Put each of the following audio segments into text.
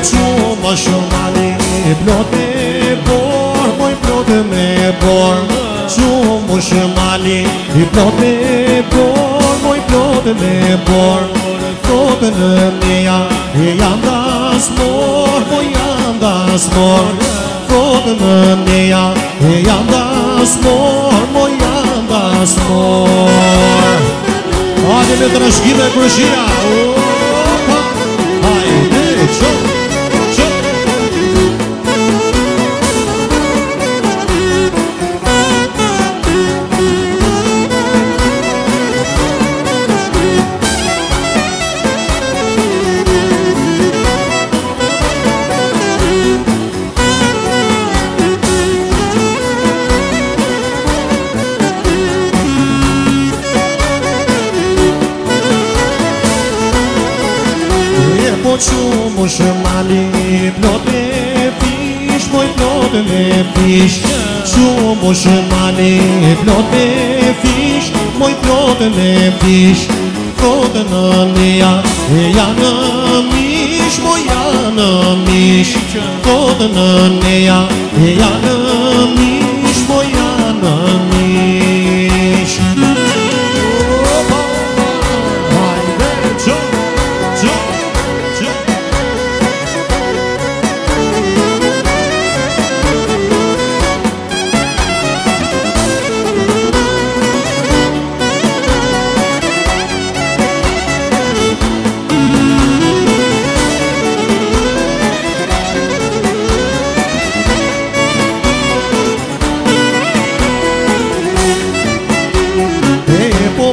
qumë shumani plot me bor, moj plot me bor. Qumë shumani plot me bor, moj plot me bor. Plotën në meja jam das mor, moj jam das mor. Plotën në meja jam das mor, moj jam das mor. Hajde me trashkime kërshia. Hajde, qo. Qumë shumani plot me fish, moj plot me fish. Qumë shumani plot me fish, moj plot me fish. Plotën në meja janë mish, moj janë mish. Plotën në meja janë mish, moj janë mish.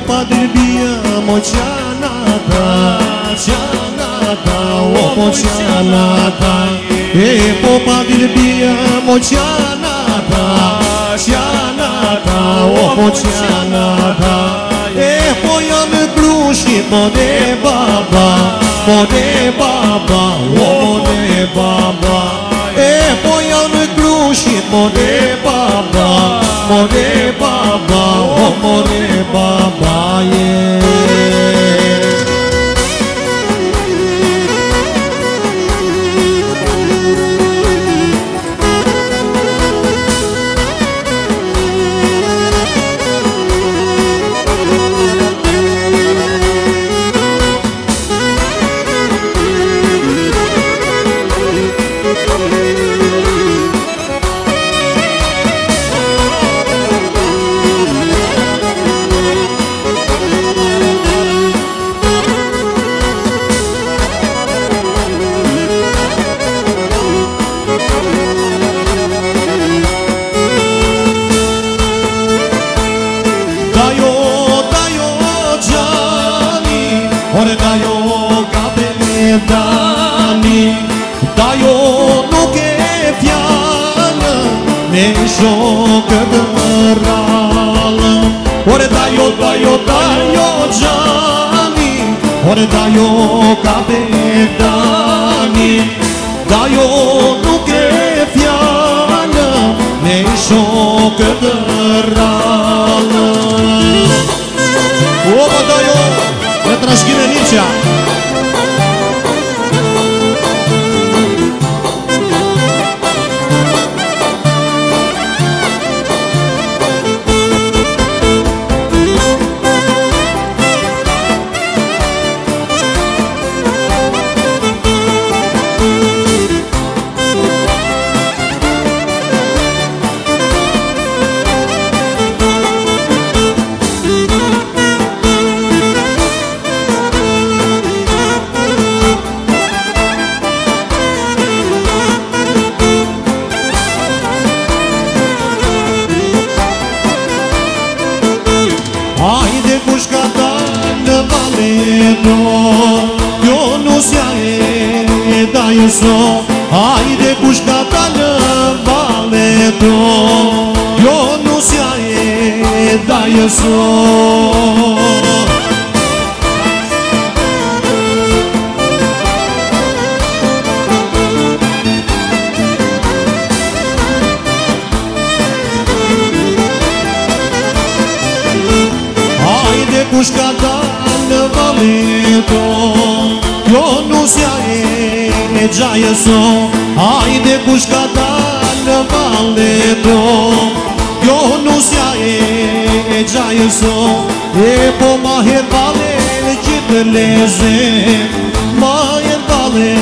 Pa dërbia mo qanata, qanata, o po qanata. Po pa dërbia mo qanata, qanata, o po qanata. Po jam grushit mo de baba, mo de baba, o mo de baba. Po jam grushit mo de baba, mo de baba, o mo de baba, dajo nuk e fjallë me shokë të rallë. Ore dajo, dajo, dajo gjani, ore dajo kapetani. Dajo nuk e fjallë me shokë të rallë. Oba dajo, me trashkime Nietzsche. Hajde kush ka ta në valeto, jo nusja e dajeso. Hajde kush ka ta në valeto, jo nusja e gjajëso, hajde kush ka dalë në valle to. Jo nusja e gjajëso, e po ma her valle në gjithë leze, ma her valle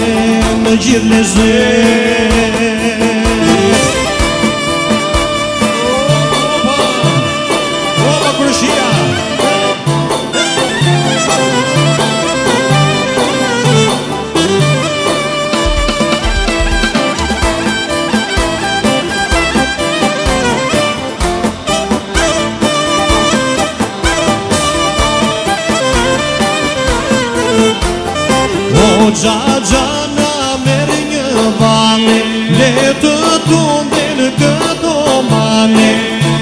në gjithë leze. Opa kërshia! O Gjagjana merë një vale, le të tunden këto mane,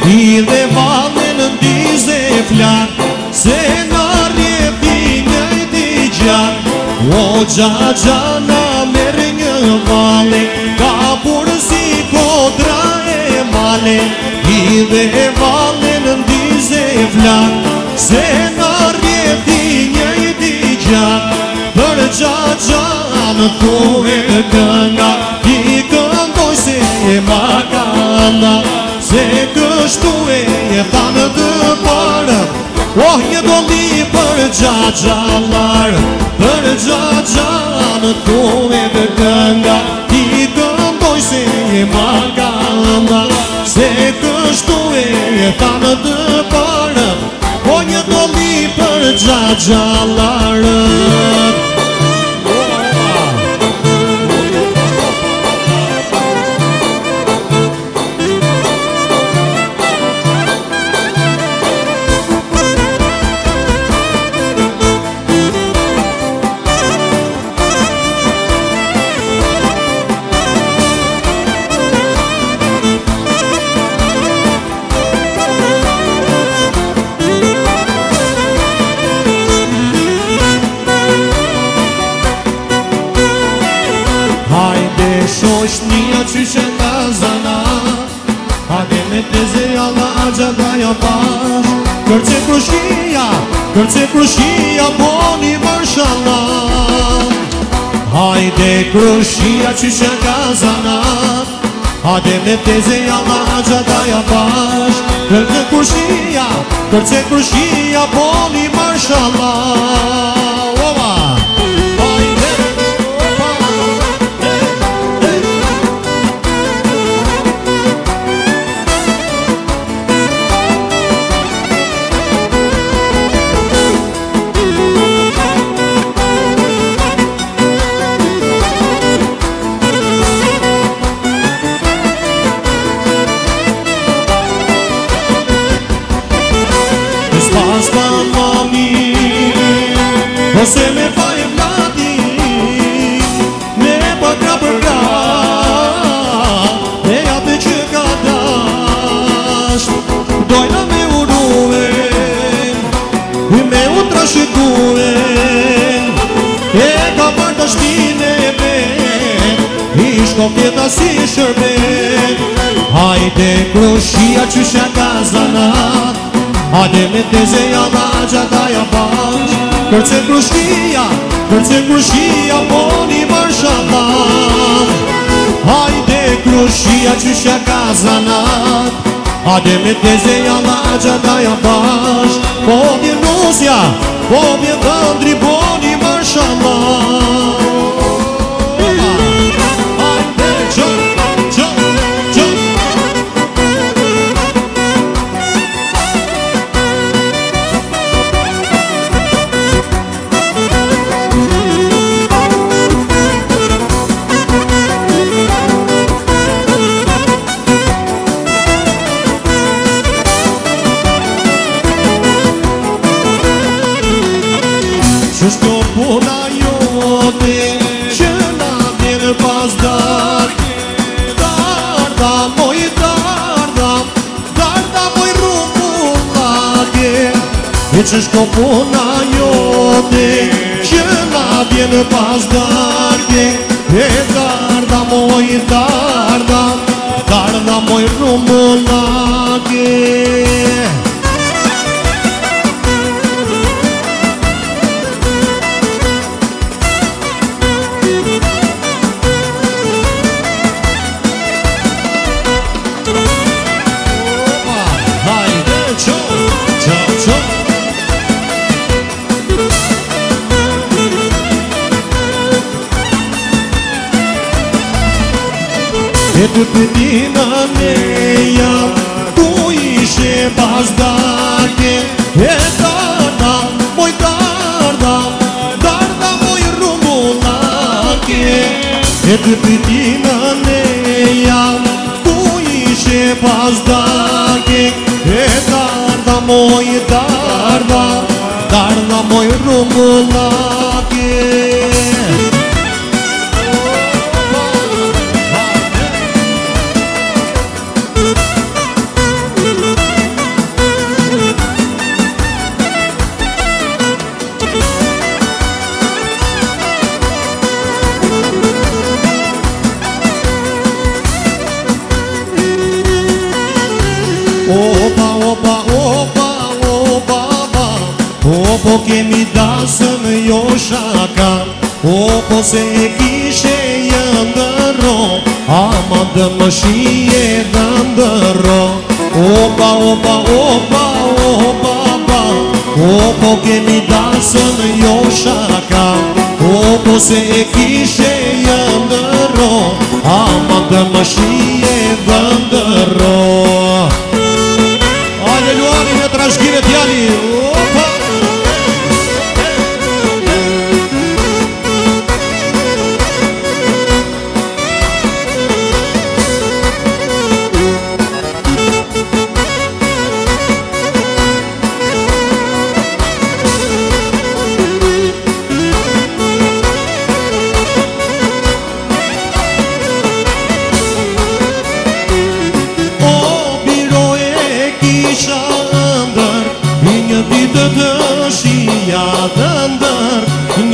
I dhe vale në ndize flak, se në rjepi njëjti gjak. O Gjagjana merë një vale, ka burë si kodra e male, I dhe vale në ndize flak, se në rjepi njëjti gjak. Për Gjagjanë thuve kënga, I këndoj se e makana, se kështu e thanë të parë. Oh, një doli për Gjagjanar, për Gjagjanë thuve kënga, I këndoj se e makana, se kështu e thanë të parë. Oh, një doli për Gjagjanar. Shoshnia qyshe nga zana, hajde me teze alla gjadaja bash. Kërce krushia, boni marshallah. Hajde krushia qyshe nga zana, hajde me teze alla gjadaja bash. Kërce krushia, boni marshallah. Ova! Ose me pa e vlati, me pa gra për gra, e atë që ka dash. Dojna me uruven, me u trashëguven, e ka parë të shtine e ben, I shko fjeta si shërbet. Hajde krushia qysha ka zanat, hajde me teze jalla gjadaja bash. Kërce krushia, boni marshallah. Hajde krushia qysha ka zanat, hajde me teze jalla gjadaja bash. Po vjen nusja, po vjen dhëndri, boni marshallah. Hajde qën. Qështë kjo puna jote, që na vjen pas darke. Darda moj rumbullake. E qështë kjo puna jote, që na vjen pas darke. E darda moj rumbullake. E të pëtina me jam Tu ishe pasdake E darda, moj darda Darda moj rumbullake E të pëtina me jam Tu ishe pasdake E darda moj darda Darda moj rumbullake Po kemi dasëm jo shaka Po se e kishe jëndëro Ama dë më shije dëndëro Opa Po kemi dasëm jo shaka Po se e kishe jëndëro Ama dë më shije dëndëro Ajde luani në trashkire t'jali Opa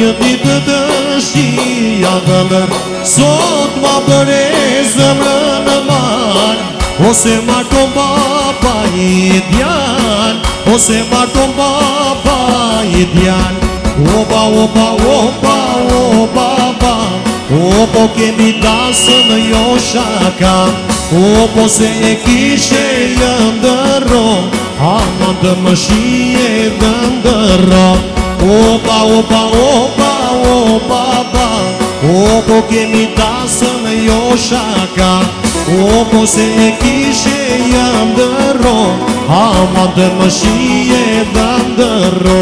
Një ditë të shia dëndër Sot ma bëre zëmrën në marë Ose marton baba I djan Ose marton baba I djan Opa Opo kemi dasën jo shaka Opo se e kishe jëndëro Ama dë më shije dëndëro Opa Opo kemi dasën jo shaka Opo se e kishe jëndëro Ama dë më shije dëndëro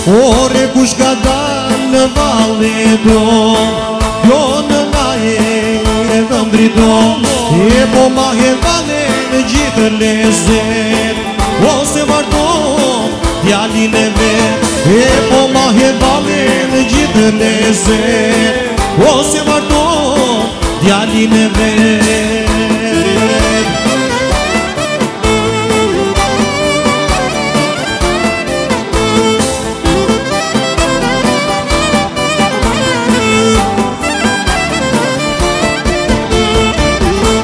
Ore kush ka dalë në valle do Jo në naje e dhëndrito E po ma he valle në gjithë lezet Ose marto djalin e vet E po ma he valle në gjithë lezet Ose marto djalin e vet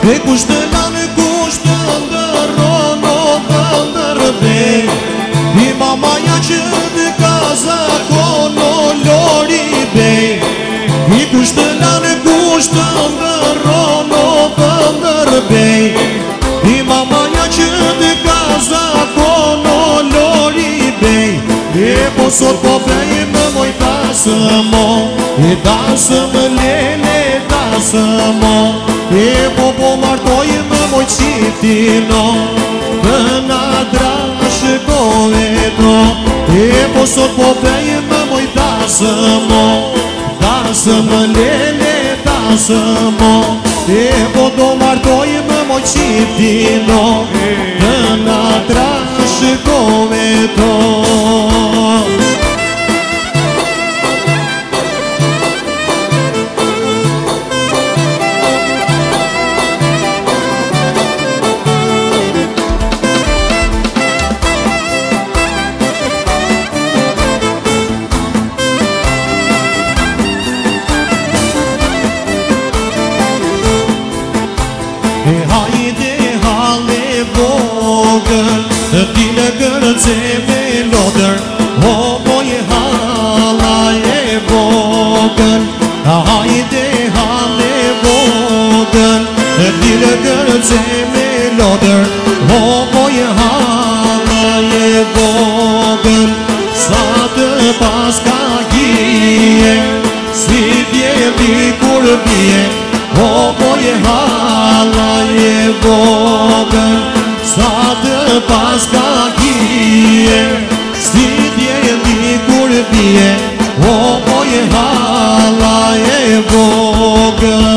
E kushtë lanë kushtë ndërron o ndërbej I mamaja që të kaza kono lori bej I kushtë lanë kushtë ndërron o ndërbej I mamaja që të kaza kono lori bej E po sot po bej më moj tasë mo E tasë më lele tasë mo E po martoj më moj qitino Të nga drashë koveto E po sot po bej më moj tasë mo Tasë më lele tasë mo E po do martoj më moj qitino Të nga drashë koveto dikur bie, o boje halaje vogël, sa të pas ka kije, si dje dikur bie, o boje halaje vogël.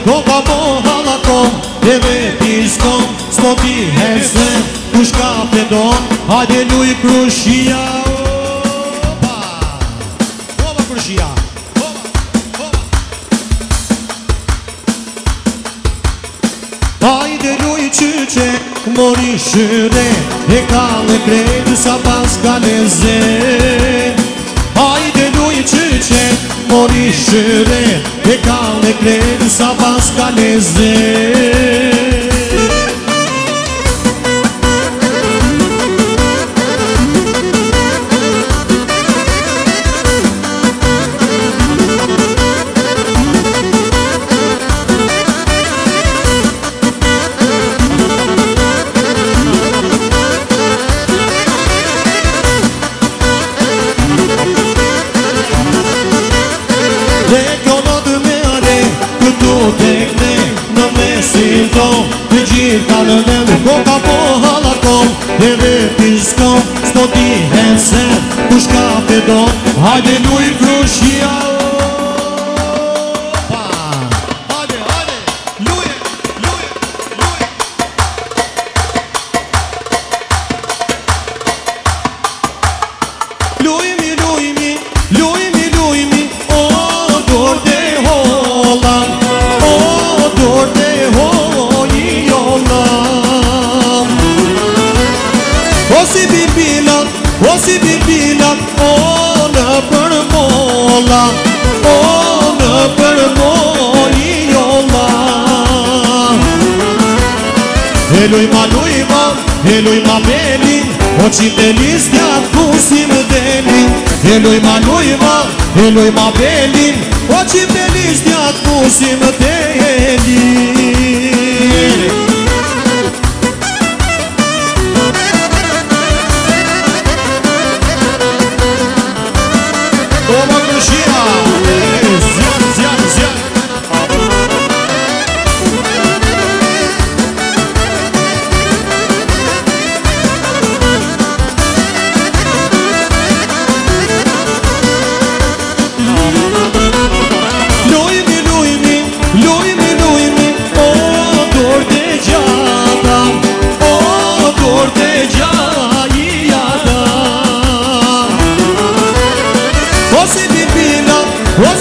Koka po halakom, dhe vetiskom, s'ko ti hersen, kush ka pedon, hajde luj krushia. Opa, opa krushia, opa, opa. Hajde luj qyqe, mori shyre, e ka le krejtë sa pas ka leze. Hajde luj qyqe, mori shyre, e ka le krejtë sa pas ka leze. Të gjithë ka në vend, koka po halakom, dhe vetiskom, s'ko ti hersen, kush ka pedon, hajde luj krushia. Opa, hajde, hajde, luje, luje, luje. Lujmi, lujmi, lujmi, lujmi, o dur dhe holla, o dur dhe holla. O si bibilat, o në përmolla, o në përmolli jolla. E lujma, e lujma belin, o qite listjat kusim delin. E lujma, e lujma belin, o qite listjat kusim delin. Toma krushia, zjan, zjan, zjan. Lujmi, lujmi, lujmi, lujmi, o dur dhe gjata, o dur dhe gjata. O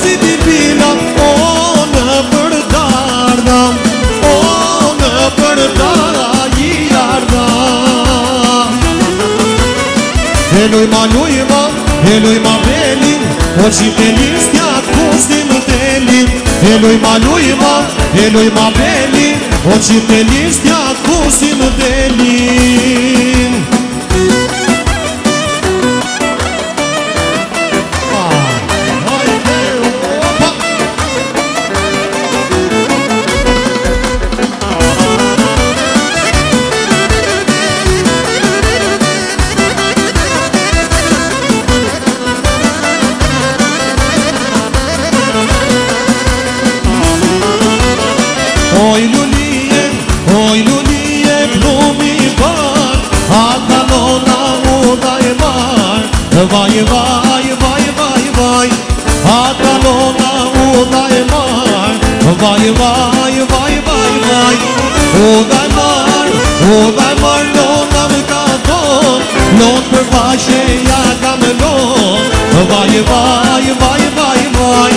si bibilat, o në përdarda, o në përdarda i arda. E lujma, belin, o qite listjat kusim delin. E lujma, belin, o qite listjat kusim delin. Oj lulije, plumi par, a kalona u da e mar. Vaj, vaj, vaj, vaj, vaj, a kalona u da e mar. Vaj, vaj, vaj, vaj, vaj, u da e mar, lona më ka ton, lon për fashe ja ka me lon. Vaj, vaj, vaj, vaj, vaj,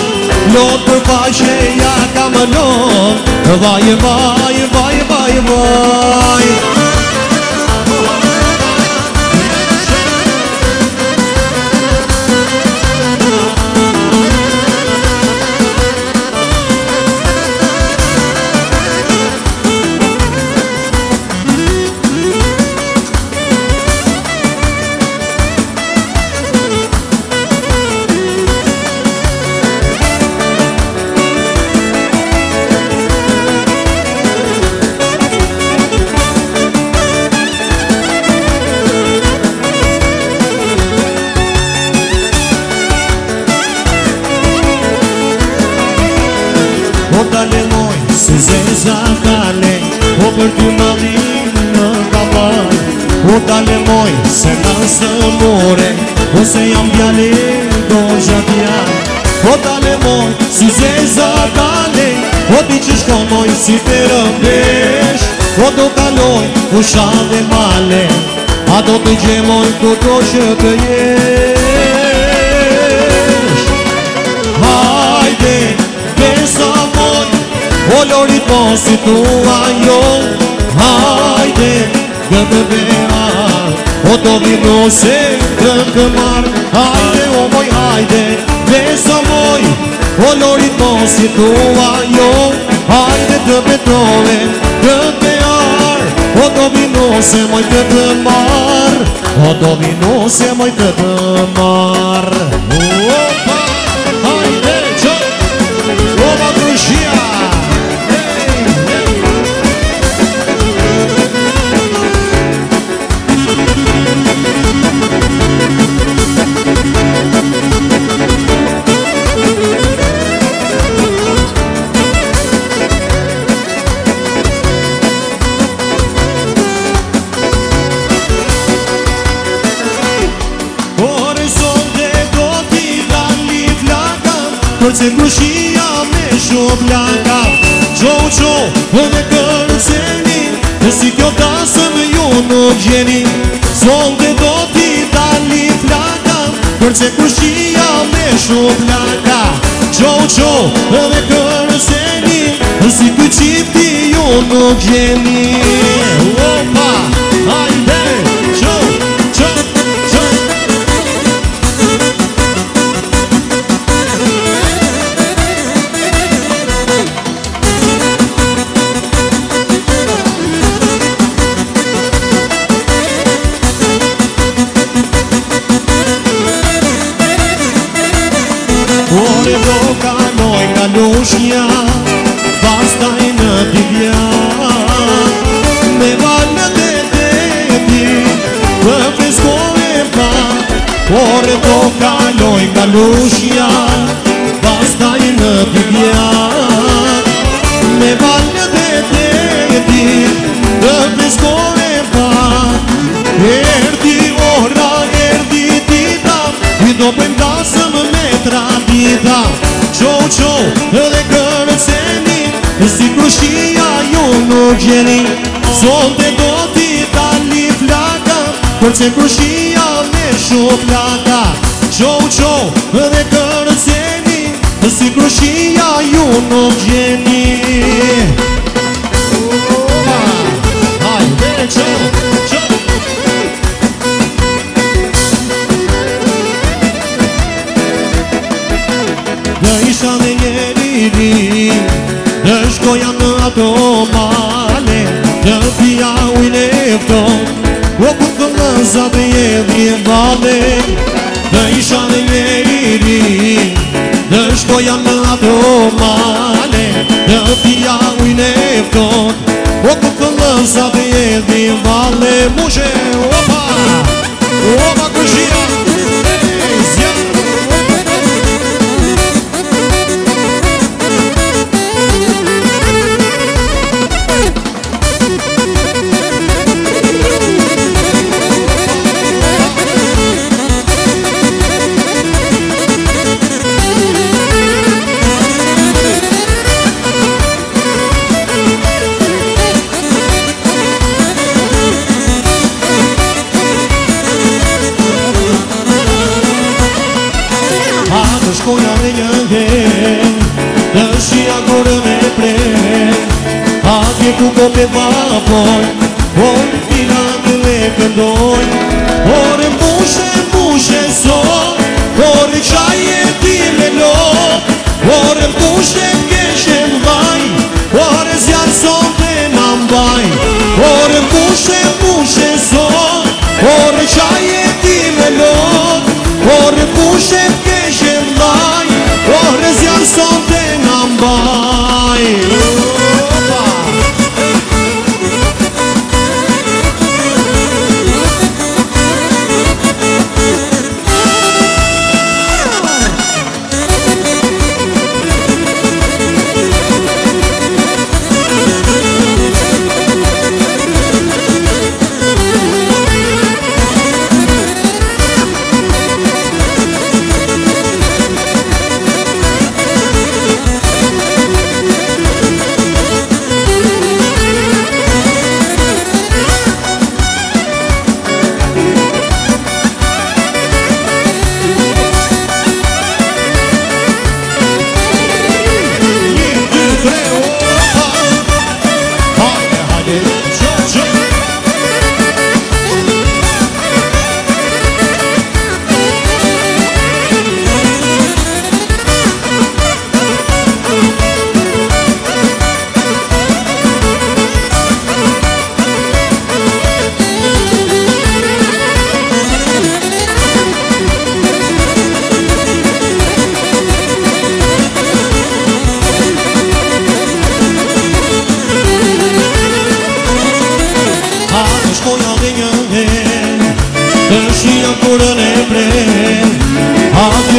Lot për faqe ja kam lot, vaj, vaj, vaj, vaj, vaj. O dale moj, si zeza kale, o për ty madhin në kapaj. O dale moj, se nësë more, ose jam bjale do gjatja. O dale moj, si zeza kale, o di që shko moj si të rëmbesh. O do kaloj, u shande male, a do të gjemoj këto që të jesh. Hajde, besa moj, o lorit po si tua jo. Hajde, gëtë bear, o do vino se gëtë mar. Hajde, o moj, hajde, besa moj, o lorit po si tua jo. Hajde të betrove, gëtë bear, o do vino se moj gëtë mar. O do vino se moj gëtë mar. Opa, hajde, qo, opa kërshia. Përse kërshia me shumë plaka, qo, dhe kërceni, si kjo tasëm ju nuk gjeni. Sonde do t'i dali plaka, përse kërshia me shumë plaka, qo, dhe kërceni, si kjo qipti ju nuk gjeni. Opa, hajde, qo. Ore do kaloj nga lushja, pastaj në divjan, me valët e deti, të freskove pa. Ore do kaloj nga lushja, pastaj në divjan, me valët e deti, të freskove pa. Erdi ora, erdi dita, i do pëndasëm me tradita. Qo, dhe kërceni, si kërshia ju nuk gjeni. Sonde do t'i dali flaka, përse kërshia me shumë plaka. Qo, dhe kërceni, si kërshia ju nuk gjeni. Hajde, qo. Dhe isha dhe njeri, dhe shkoja në ato male, dhe pia ujnë efton, o ku të nëza dhe jedhi e vale. Dhe isha dhe njeri, dhe shkoja në ato male, dhe pia ujnë efton, o ku të nëza dhe jedhi e vale. Mushe, opa kërshia, zjarë. Shkoja dhe një herë, kope vapoj, por pina të le këndoj. Ore mbushe sot, ore qaje ti me lot. Ore mbushe t'keshe m'vaj, ore zjarë sot e ma mbaj. Ore mbushe sot, ore qaje ti me lot. Ore mbushe t'keshe m'vaj, ore zjarë sot e ma mbaj.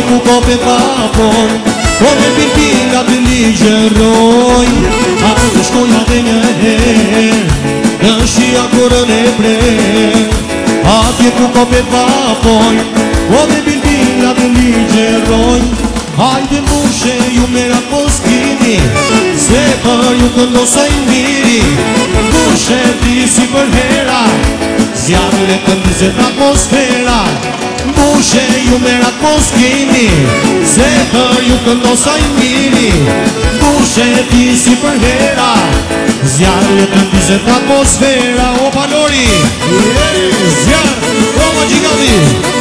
Ku kope vapoj, po me pirpinga të ligjeroj. A të shkoja dhe një her, në shia kurën e prer. Atje ku kope vapoj, po me pirpinga të ligjeroj. Hajde mbushe ju merat mos kini, se për ju këndosaj miri. Mbushe ti si për hera, zjarë e këndizet atmosfera. Mbushe ju merat mos kini, se për ju këndosaj miri. Mbushe ti si për hera, zjarë e këndizet atmosfera. O Palori, zjarë, o ma gjigati.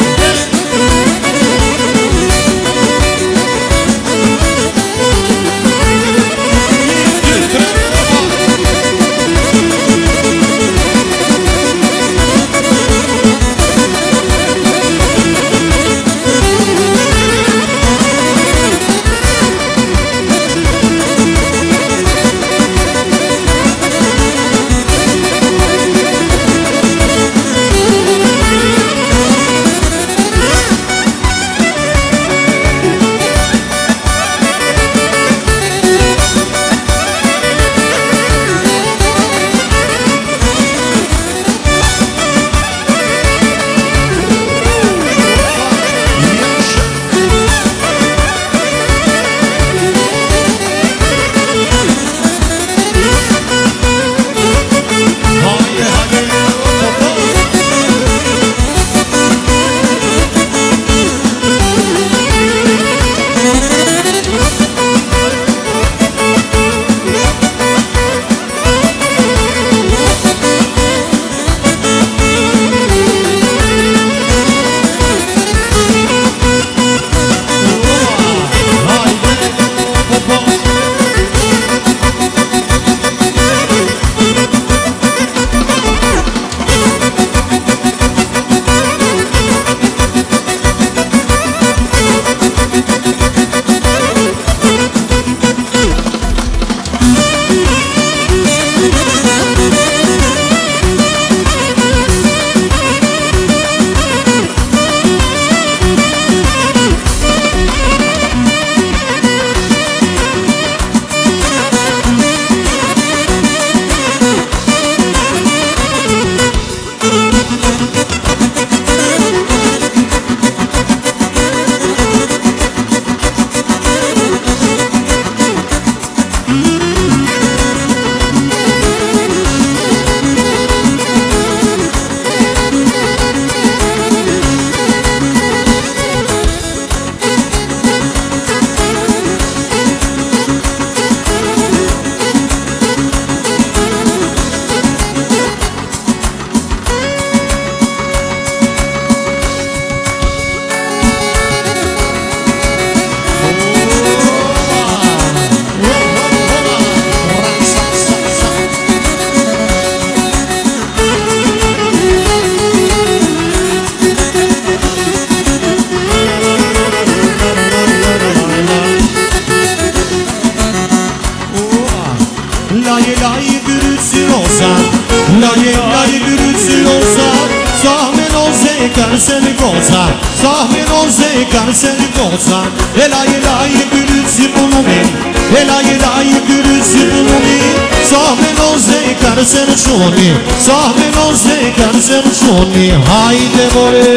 goca, sa menoze karseni goca. Elay gülücü bulumin, elay gülücü bulumin. Sa menoze karseni çoni, sa menoze karseni çoni. Haydi more.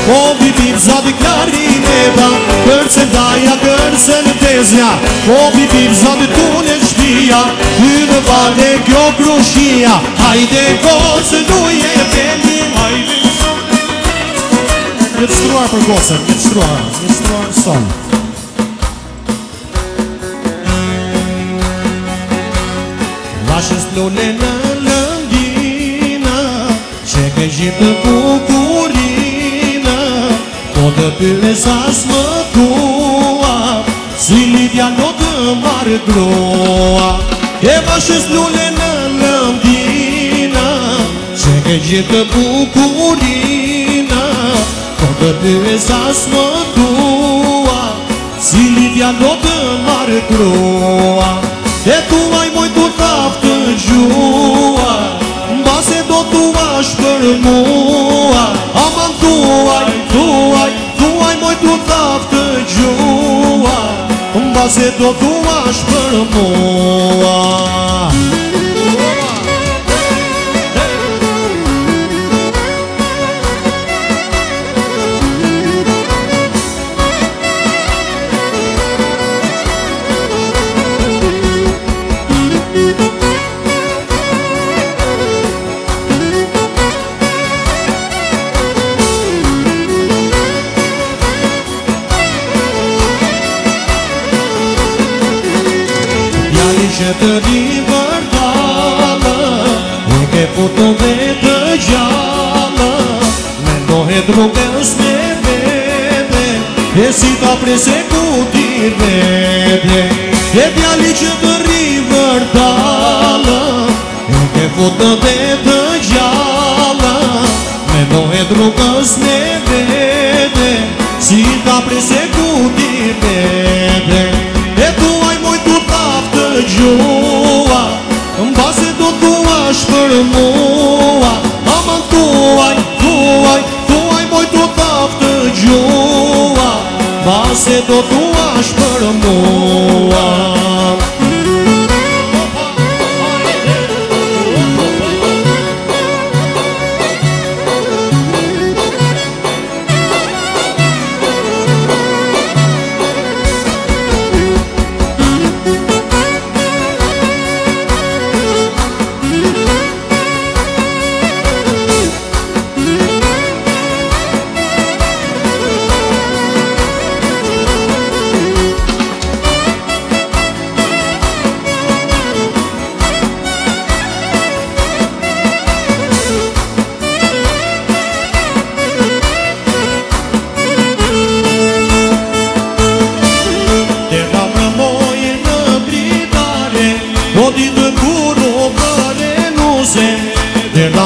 O bibim zadi klarineta, kërcen daja, kërcen tezja. O bibim zadi tune shpia, hynë vale kjo krushia. Hajde gocë duje peli, hajde. Një të shtruar për gocën, një të shtruar son. Lashës lule në lëndina, që ke gjithë bukurina. Po të pyre sa s'më tua, si lidja në të marë grua. E bashës lule në lëndina, që ke gjithë bukurina. Po të pyre sa s'më tua, si lidja në të marë grua. E tuaj moj të taftë të gjua, mbase do tuash për mua. Aman tuaj moj të taftë të gjua, mbase do tuash për mua. Që të rivërdalë, e ke putë dhe të gjallë. Me ndohet rrugës me vete, e si ta prese kutir vete. E djali që të rivërdalë, e ke putë dhe të gjallë. Me ndohet rrugës me vete, si ta prese kutir vete. E tuaj moj të taftë të gjua, mbase do tuash për mua. Aman tuaj moj të taftë të gjua, mbase do tuash për mua.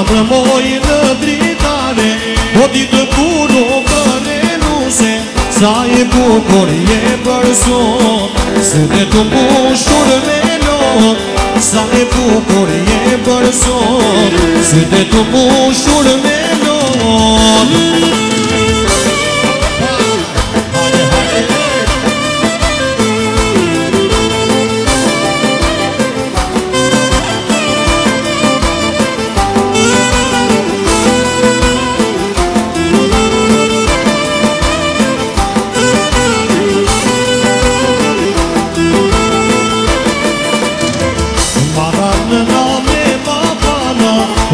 Për moj në dritare, o ditë puro për e nuse. Sa e bukur je për sot, se të të mbushur me lot. Sa e bukur je për sot, se të të mbushur me lot.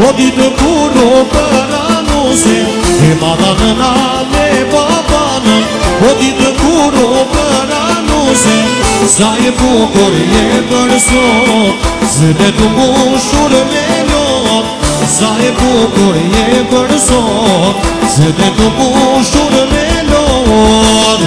O ditë puro për anuse, e madha në nale babana. O ditë puro për anuse, sa e bukur je për sot, se të të mbushur me lot. Sa e bukur je për sot, se të të mbushur me lot.